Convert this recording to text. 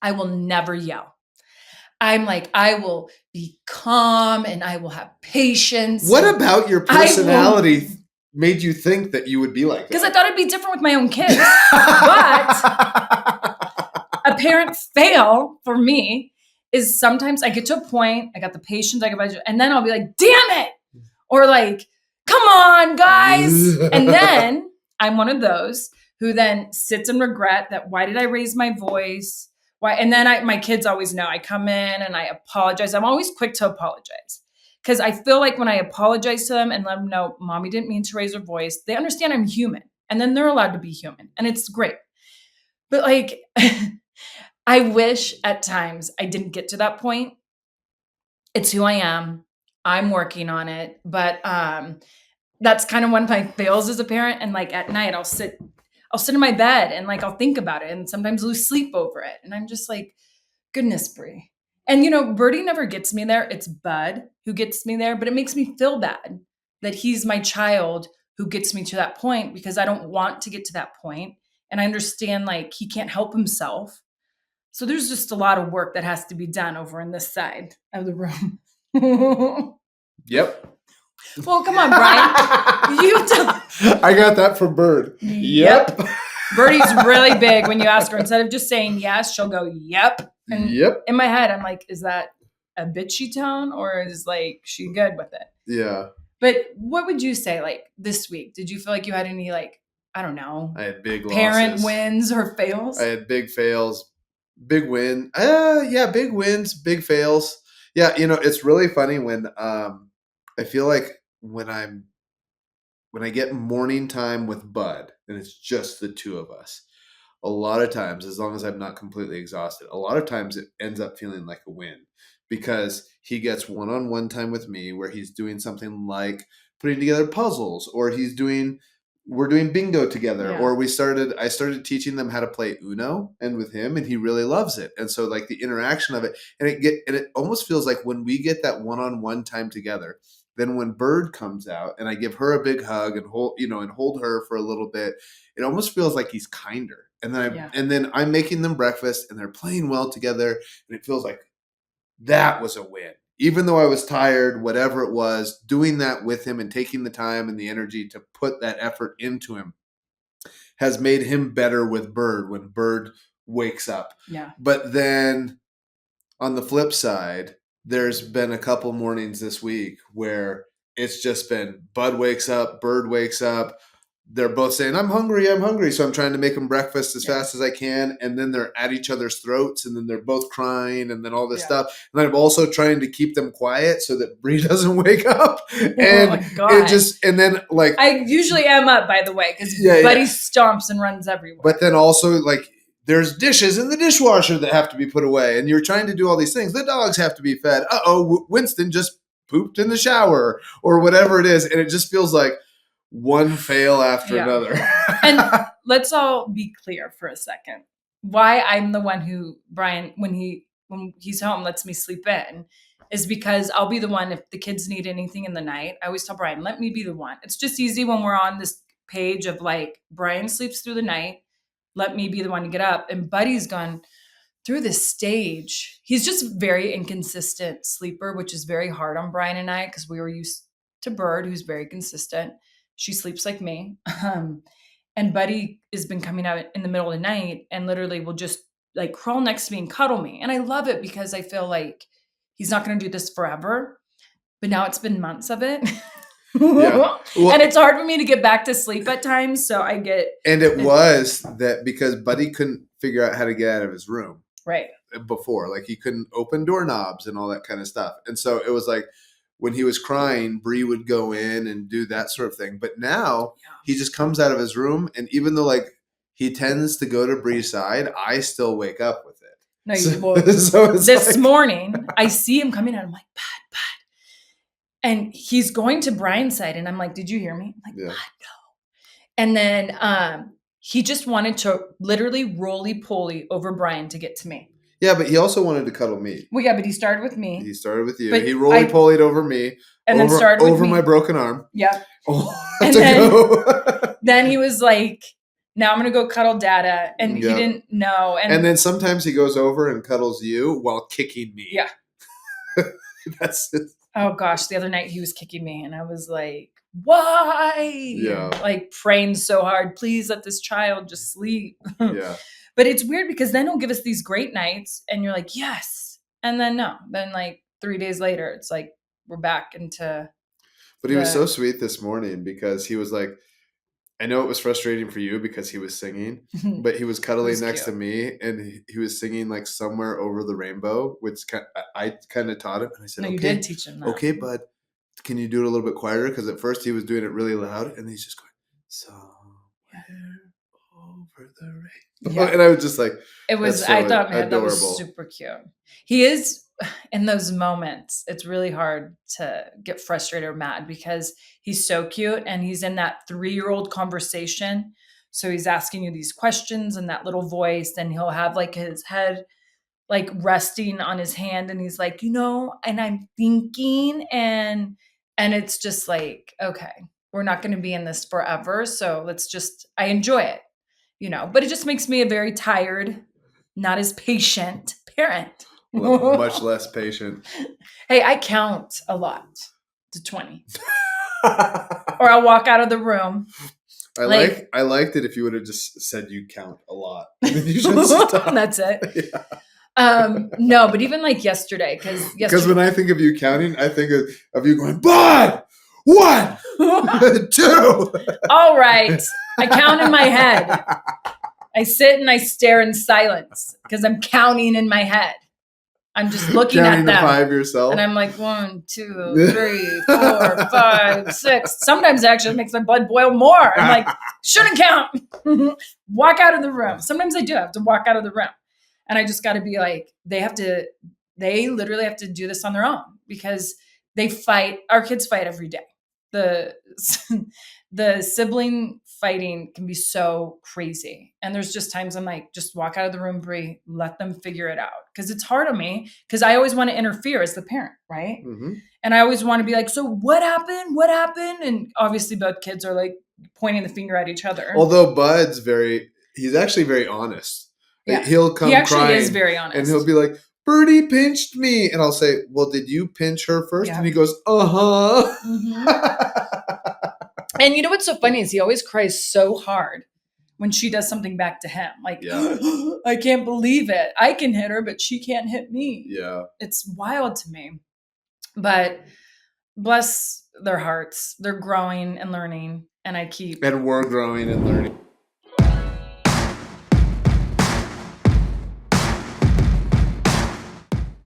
I will never yell. I'm like, I will be calm and I will have patience. What about your personality made you think that you would be like that? Because I thought it'd be different with my own kids. But a parent fail for me is sometimes I get to a point, I got the patience, and then I'll be like, damn it. Or like, come on, guys. And then I'm one of those who then sits in regret that why did I raise my voice? Why? And then my kids always know I come in and I apologize. I'm always quick to apologize because I feel like when I apologize to them and let them know, mommy didn't mean to raise her voice, they understand I'm human and then they're allowed to be human and it's great. But like, I wish at times I didn't get to that point. It's who I am. I'm working on it. But that's kind of one of my fails as a parent. And like at night, I'll sit in my bed and like, I'll think about it and sometimes lose sleep over it. And I'm just like, goodness, Brie. And you know, Birdie never gets me there. It's Bud who gets me there, but it makes me feel bad that he's my child who gets me to that point because I don't want to get to that point. And I understand like he can't help himself. So there's just a lot of work that has to be done over in this side of the room. Yep. Well, come on, Brian. I got that from Bird. Yep. Birdie's really big when you ask her. Instead of just saying yes, she'll go, yep. And in my head, I'm like, is that a bitchy tone or is like she good with it? Yeah. But what would you say like this week? Did you feel like you had any like, I don't know. I had big parent losses. wins or fails? I had big fails. Big win. Yeah, big wins, big fails. Yeah, you know, it's really funny when I feel like when I get morning time with Bud and it's just the two of us, a lot of times, as long as I'm not completely exhausted, a lot of times it ends up feeling like a win because he gets one-on-one time with me where he's doing something like putting together puzzles or we're doing bingo together, or I started teaching them how to play Uno and with him, and he really loves it. And so like the interaction of it, and it almost feels like when we get that one-on-one time together, then when Bird comes out and I give her a big hug and hold her for a little bit, it almost feels like he's kinder. And then I'm making them breakfast and they're playing well together, and it feels like that was a win. Even though I was tired, whatever it was, doing that with him and taking the time and the energy to put that effort into him has made him better with Bird when Bird wakes up. Yeah. But then on the flip side, there's been a couple mornings this week where it's just been Bud wakes up, Bird wakes up. They're both saying, I'm hungry. So I'm trying to make them breakfast as fast as I can. And then they're at each other's throats and then they're both crying and then all this stuff. And I'm also trying to keep them quiet so that Brie doesn't wake up. And I usually am up, by the way, because Buddy stomps and runs everywhere. But then also like there's dishes in the dishwasher that have to be put away. And you're trying to do all these things. The dogs have to be fed. Winston just pooped in the shower or whatever it is. And it just feels like one fail after another. And let's all be clear for a second. Why I'm the one who Brian, when he's home, lets me sleep in is because I'll be the one if the kids need anything in the night. I always tell Brian, let me be the one. It's just easy when we're on this page of like Brian sleeps through the night. Let me be the one to get up. And Buddy's gone through this stage. He's just very inconsistent sleeper, which is very hard on Brian and I because we were used to Bird, who's very consistent. She sleeps like me. And Buddy has been coming out in the middle of the night and literally will just like crawl next to me and cuddle me. And I love it because I feel like he's not going to do this forever. But now it's been months of it. Well, and it's hard for me to get back to sleep at times. So I get. And it was that because Buddy couldn't figure out how to get out of his room. Right. Before. Like he couldn't open doorknobs and all that kind of stuff. And so it was like, when he was crying, Brie would go in and do that sort of thing. But now he just comes out of his room. And even though like he tends to go to Brie's side, I still wake up with it. No, this morning I see him coming out. I'm like, Bud. And he's going to Brian's side. And I'm like, did you hear me? I'm like, Bud, no. And then he just wanted to literally roly-poly over Brian to get to me. Yeah, but he also wanted to cuddle me. Well, yeah, but he started with me. He started with you. He roly-polied over me. And then started with me. Over my broken arm. Yeah. Then he was like, now I'm going to go cuddle dada. And he didn't know. And then sometimes he goes over and cuddles you while kicking me. Yeah. That's it. Oh gosh. The other night he was kicking me and I was like, why? Yeah. Like praying so hard. Please let this child just sleep. Yeah. But it's weird because then he'll give us these great nights and you're like, yes. And then no. Then like 3 days later, it's like we're back into. But he was so sweet this morning because he was like, I know it was frustrating for you because he was singing, but he was cuddling next to me and he was singing like Somewhere Over the Rainbow, which I kind of taught him. And I said, no, okay, you did teach him that. Okay, bud, can you do it a little bit quieter? Because at first he was doing it really loud and he's just going, Somewhere Over the Rainbow. Yeah. And I was just like, it was, so I thought, man, adorable. That was super cute. He is in those moments. It's really hard to get frustrated or mad because he's so cute and he's in that 3-year-old conversation. So he's asking you these questions in that little voice and he'll have like his head like resting on his hand and he's like, and I'm thinking and it's just like, okay, we're not going to be in this forever. So I enjoy it, but it just makes me a very tired, not as patient parent. Much less patient. Hey, I count a lot to 20. Or I'll walk out of the room. I liked it if you would have just said you count a lot. You should stop. That's it. Yeah. No, but even like yesterday, because when I think of you counting, I think of you going, Bud, 1, 2. All right. I count in my head. I sit and I stare in silence because I'm counting in my head. I'm just looking counting at them. To 5 yourself. And I'm like, 1, 2, 3, 4, 5, 6. Sometimes it actually makes my blood boil more. I'm like, shouldn't count. Walk out of the room. Sometimes I do have to walk out of the room. And I just got to be like, they literally have to do this on their own because they fight. Our kids fight every day. The sibling fighting can be so crazy. And there's just times I'm like, just walk out of the room, Brie, let them figure it out. Because it's hard on me because I always want to interfere as the parent, right? Mm-hmm. And I always want to be like, so what happened? What happened? And obviously both kids are like pointing the finger at each other. Although Bud's he's actually very honest. Yeah. He'll come He actually crying, is very honest. And he'll be like, Birdie pinched me. And I'll say, well, did you pinch her first? Yeah. And he goes, uh-huh. Mm-hmm. And you know what's so funny is he always cries so hard when she does something back to him. Like, I can't believe it. I can hit her, but she can't hit me. Yeah. It's wild to me. But bless their hearts. They're growing and learning. And we're growing and learning.